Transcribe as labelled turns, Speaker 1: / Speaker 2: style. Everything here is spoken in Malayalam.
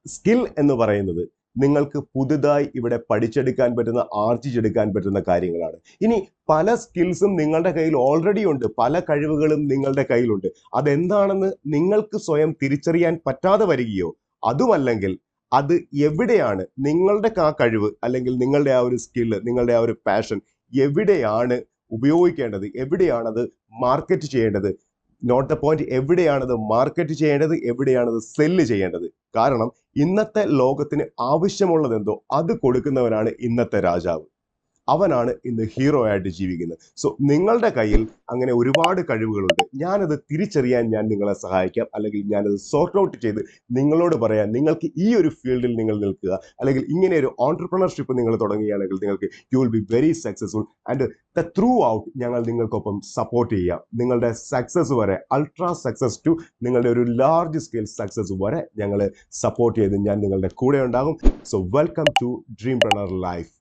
Speaker 1: സ്കിൽ എന്ന് പറയുന്നത് നിങ്ങൾക്ക് പുതുതായി ഇവിടെ പഠിച്ചെടുക്കാൻ പറ്റുന്ന ആർജിച്ചെടുക്കാൻ പറ്റുന്ന കാര്യങ്ങളാണ്. ഇനി പല സ്കിൽസും നിങ്ങളുടെ കയ്യിൽ ഓൾറെഡി ഉണ്ട്, പല കഴിവുകളും നിങ്ങളുടെ കയ്യിലുണ്ട്. അതെന്താണെന്ന് നിങ്ങൾക്ക് സ്വയം തിരിച്ചറിയാൻ പറ്റാതെ വരികയോ അതുമല്ലെങ്കിൽ അത് എവിടെയാണ് നിങ്ങളുടെ ആ കഴിവ് അല്ലെങ്കിൽ നിങ്ങളുടെ ആ ഒരു സ്കില്ല്, നിങ്ങളുടെ ആ ഒരു പാഷൻ എവിടെയാണ് ഉപയോഗിക്കേണ്ടത്, എവിടെയാണത് മാർക്കറ്റ് ചെയ്യേണ്ടത്, നോട്ട് ദ പോയിന്റ്, എവിടെയാണത് മാർക്കറ്റ് ചെയ്യേണ്ടത്, എവിടെയാണത് സെല്ല് ചെയ്യേണ്ടത്. കാരണം ഇന്നത്തെ ലോകത്തിന് ആവശ്യമുള്ളത് എന്തോ അത് കൊടുക്കുന്നവനാണ് ഇന്നത്തെ രാജാവ്. അവനാണ് ഇന്ന് ഹീറോ ആയിട്ട് ജീവിക്കുന്നത്. സോ നിങ്ങളുടെ കയ്യിൽ അങ്ങനെ ഒരുപാട് കഴിവുകളുണ്ട്. ഞാനത് തിരിച്ചറിയാൻ ഞാൻ നിങ്ങളെ സഹായിക്കാം, അല്ലെങ്കിൽ ഞാനത് സോർട്ട് ഔട്ട് ചെയ്ത് നിങ്ങളോട് പറയാം, നിങ്ങൾക്ക് ഈ ഒരു ഫീൽഡിൽ നിങ്ങൾ നിൽക്കുക, അല്ലെങ്കിൽ ഇങ്ങനെ ഒരു ഓൺടർപ്രണർഷിപ്പ് നിങ്ങൾ തുടങ്ങുകയാണെങ്കിൽ നിങ്ങൾക്ക് you will be very successful and the through out ഞങ്ങൾ നിങ്ങൾക്കൊപ്പം സപ്പോർട്ട് ചെയ്യാം. നിങ്ങളുടെ സക്സസ് വരെ, അൾട്രാ സക്സസ് ടു നിങ്ങളുടെ ഒരു ലാർജ് സ്കെയിൽ സക്സസ് വരെ ഞങ്ങൾ സപ്പോർട്ട് ചെയ്ത് ഞാൻ നിങ്ങളുടെ കൂടെ ഉണ്ടാകും. So welcome to dreampreneur life.